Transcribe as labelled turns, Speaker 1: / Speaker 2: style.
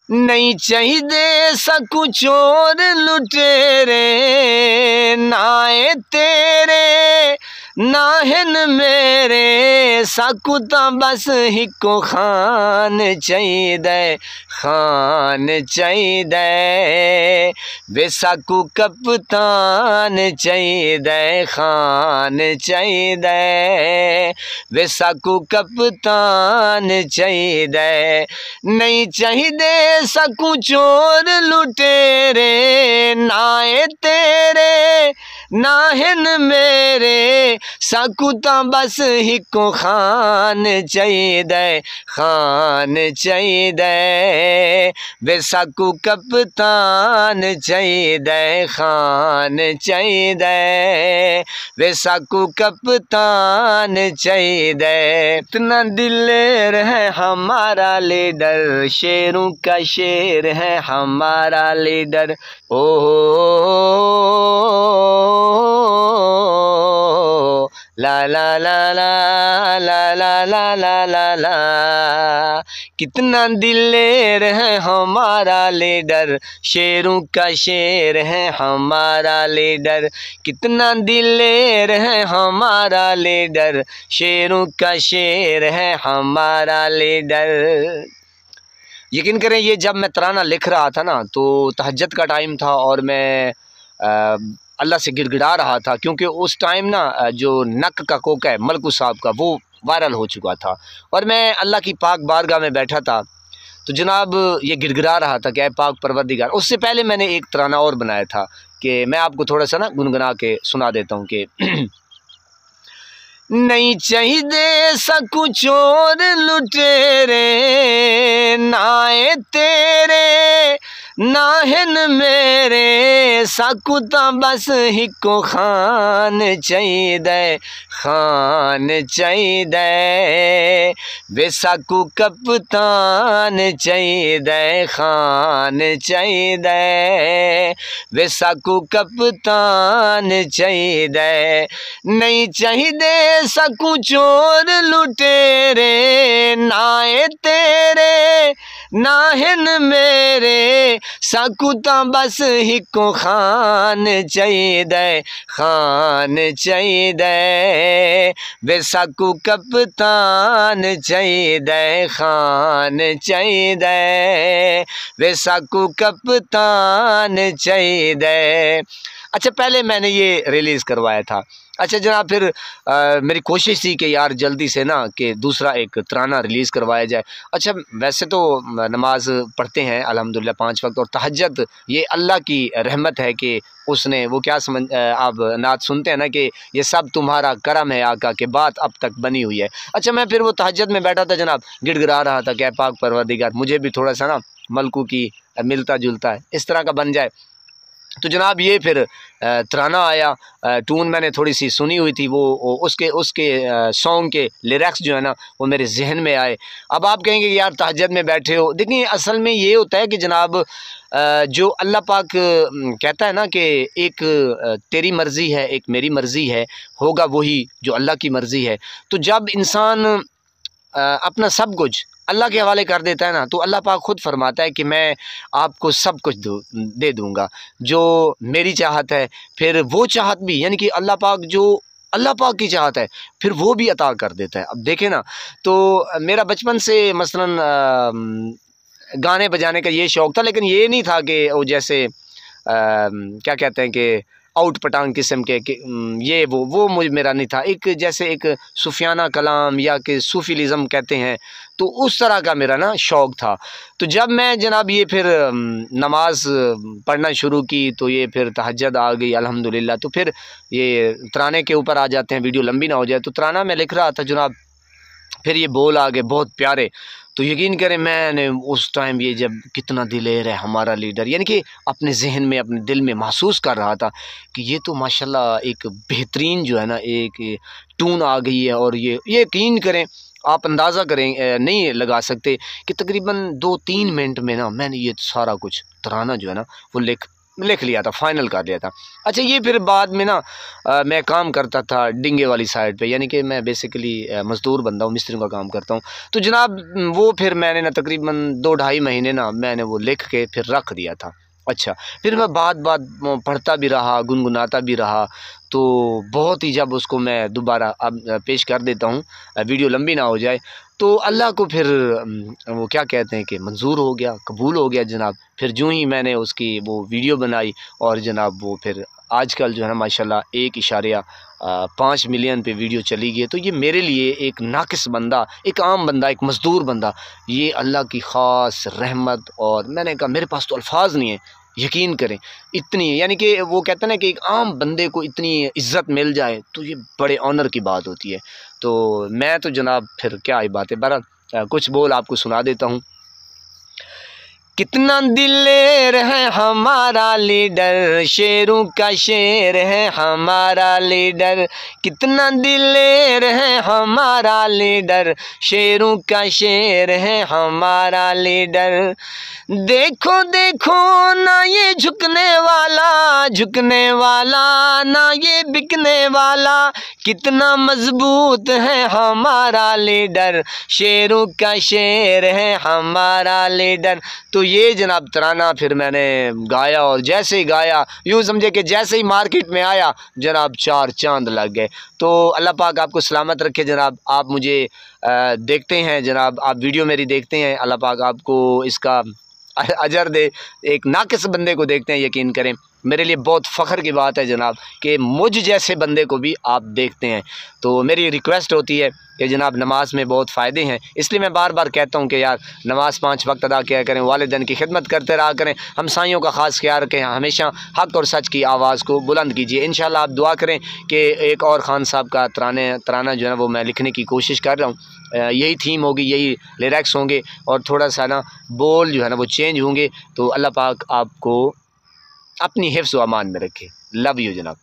Speaker 1: नहीं चाहिए सकु चोर लुटेरे, नाए तेरे नाहन मेरे, सकु ता बस हिको खान चाहिए, खान चाहिए। वे सकु कप्तान चाहिए, खान चाहिए। वे सकु कप्तान चाहिए। नहीं चाहिए सकु चोर लुटेरे, नाए तेरे नाहन मेरे, सकु ता बस हिको खान चाहिए, खान चाहिए। वे सकु कप्तान चाहिए, खान चाहिए। वे सकु कप्तान चाहिए। इतना दिलेर है हमारा लीडर, शेरों का शेर है हमारा लीडर। ओ ला ला ला ला ला ला ला ला ला ला। कितना दिलेर है हमारा लीडर, शेरों का शेर है हमारा लीडर। कितना दिलेर है हमारा लीडर, शेरों का शेर है हमारा लीडर। यकीन करें ये जब मैं तराना लिख रहा था ना, तो तहज्जुद का टाइम था और मैं अल्लाह से गिड़गिड़ा रहा था, क्योंकि उस टाइम ना जो नक का कोका है मलकू साहब का, वो वायरल हो चुका था और मैं अल्लाह की पाक बारगाह में बैठा था। तो जनाब ये गिड़गिड़ा रहा था कि ऐ पाक परवरदिगार। उससे पहले मैंने एक तराना और बनाया था कि मैं आपको थोड़ा सा ना गुनगुना के सुना देता हूँ कि नहीं चाहिए सकु चोर लुटेरे, नाए तेरे नाहन मेरे, सकु ता बस हिको खान चाहिए, खान चाहिए। वे सकु कप्तान चाहिए, खान चाहिए। वे सकु कप्तान चाहिए। नहीं चाहिए सकु चोर लुटेरे, नाए तेरे नाहन मेरे, सकु ता बस हिको खान चाहिए, खान चाहिए। वे सकु कप्तान चाहिए, खान चाहिए। वे सकु कप्तान चाहिए। अच्छा, पहले मैंने ये रिलीज़ करवाया था। अच्छा जनाब, फिर मेरी कोशिश थी कि यार जल्दी से ना कि दूसरा एक तराना रिलीज़ करवाया जाए। अच्छा, वैसे तो नमाज पढ़ते हैं अल्हम्दुलिल्लाह 5 वक्त, और तहज्जुद ये अल्लाह की रहमत है कि उसने वो क्या समझ, आप नात सुनते हैं ना कि ये सब तुम्हारा करम है आका, के बात अब तक बनी हुई है। अच्छा, मैं फिर वो तहज्जुद में बैठा था जनाब, गिड़गिड़ा रहा था कि पाक परवरदिगार मुझे भी थोड़ा सा ना मलकू की मिलता जुलता है इस तरह का बन जाए। तो जनाब ये फिर तराना आया, टून मैंने थोड़ी सी सुनी हुई थी, वो उसके सॉन्ग के लिरिक्स जो है ना वो मेरे जहन में आए। अब आप कहेंगे कि यार तहज्जुद में बैठे हो। देखिए असल में ये होता है कि जनाब जो अल्लाह पाक कहता है ना कि एक तेरी मर्ज़ी है एक मेरी मर्ज़ी है, होगा वही जो अल्लाह की मर्ज़ी है। तो जब इंसान अपना सब कुछ अल्लाह के हवाले कर देता है ना, तो अल्लाह पाक खुद फरमाता है कि मैं आपको सब कुछ दे दूँगा जो मेरी चाहत है। फिर वो चाहत भी, यानी कि अल्लाह पाक जो अल्लाह पाक की चाहत है फिर वो भी अता कर देता है। अब देखें ना, तो मेरा बचपन से मसलन गाने बजाने का ये शौक़ था, लेकिन ये नहीं था कि वो जैसे क्या कहते हैं कि आउट पटांग किस्म के ये वो मुझ मेरा नहीं था। एक जैसे एक सूफियाना कलाम या कि सूफीलिज़म कहते हैं, तो उस तरह का मेरा ना शौक़ था। तो जब मैं जनाब ये फिर नमाज पढ़ना शुरू की, तो ये फिर तहज्जुद आ गई अल्हम्दुलिल्लाह। तो फिर ये तराने के ऊपर आ जाते हैं, वीडियो लंबी ना हो जाए। तो तराना मैं लिख रहा था जनाब, फिर ये बोल आ गए बहुत प्यारे। तो यकीन करें मैंने उस टाइम ये जब कितना दिलेर है हमारा लीडर, यानी कि अपने जहन में अपने दिल में महसूस कर रहा था कि ये तो माशाल्लाह एक बेहतरीन जो है ना एक टून आ गई है। और ये यकीन करें, आप अंदाज़ा करें नहीं लगा सकते कि तकरीबन 2-3 मिनट में ना मैंने ये सारा कुछ तराना जो है ना वो लिख लिख लिया था, फाइनल कर लिया था। अच्छा, ये फिर बाद में ना मैं काम करता था डिंगे वाली साइड पे, यानी कि मैं बेसिकली मज़दूर बंदा हूँ, मिस्त्रियों का काम करता हूँ। तो जनाब वो फिर मैंने ना तकरीबन 2-2.5 महीने ना मैंने वो लिख के फिर रख दिया था। अच्छा, फिर मैं बात पढ़ता भी रहा, गुनगुनाता भी रहा। तो बहुत ही जब उसको मैं दोबारा अब पेश कर देता हूँ, वीडियो लंबी ना हो जाए, तो अल्लाह को फिर वो क्या कहते हैं कि मंजूर हो गया, कबूल हो गया जनाब। फिर जो ही मैंने उसकी वो वीडियो बनाई और जनाब वो फिर आजकल जो है ना माशाल्लाह 1.5 मिलियन पे वीडियो चली गई है। तो ये मेरे लिए एक नाकिस बंदा, एक आम बंदा, एक मज़दूर बंदा, ये अल्लाह की ख़ास रहमत, और मैंने कहा मेरे पास तो अल्फाज नहीं है, यकीन करें इतनी, यानी कि वो कहते हैं ना कि एक आम बंदे को इतनी इज़्ज़त मिल जाए तो ये बड़े ऑनर की बात होती है। तो मैं तो जनाब फिर क्या ही बात है, बहरहाल कुछ बोल आपको सुना देता हूँ। कितना दिलेर है हमारा लीडर, शेरों का शेर है हमारा लीडर। कितना दिलेर है हमारा लीडर, शेरों का शेर है हमारा लीडर। देखो देखो ना ये झुकने वाला ना ये बिकने वाला, कितना मजबूत है हमारा लीडर, शेरों का शेर है हमारा लीडर। तो ये जनाब तराना फिर मैंने गाया, और जैसे ही गाया यूँ समझे कि जैसे ही मार्केट में आया जनाब 4 चांद लग गए। तो अल्लाह पाक आपको सलामत रखे जनाब। आप मुझे देखते हैं जनाब, आप वीडियो मेरी देखते हैं, अल्लाह पाक आपको इसका अजर दे। एक नाकिस बंदे को देखते हैं, यकीन करें मेरे लिए बहुत फ़ख्र की बात है जनाब कि मुझ जैसे बंदे को भी आप देखते हैं। तो मेरी रिक्वेस्ट होती है कि जनाब नमाज में बहुत फ़ायदे हैं, इसलिए मैं बार बार कहता हूँ कि यार नमाज़ 5 वक्त अदा किया करें, वालिदैन की खिदमत करते रहा करें, हमसाइयों का ख़ास ख्याल रखें, हमेशा हक़ और सच की आवाज़ को बुलंद कीजिए। इंशाल्लाह आप दुआ करें कि एक और ख़ान साहब का तराना जो है वो मैं लिखने की कोशिश कर रहा हूँ। यही थीम होगी, यही लिरिक्स होंगे, और थोड़ा सा ना बोल जो है ना वो चेंज होंगे। तो अल्लाह पाक आपको अपनी हिफ्ज़ व अमान में रखे। लव यू जनाब।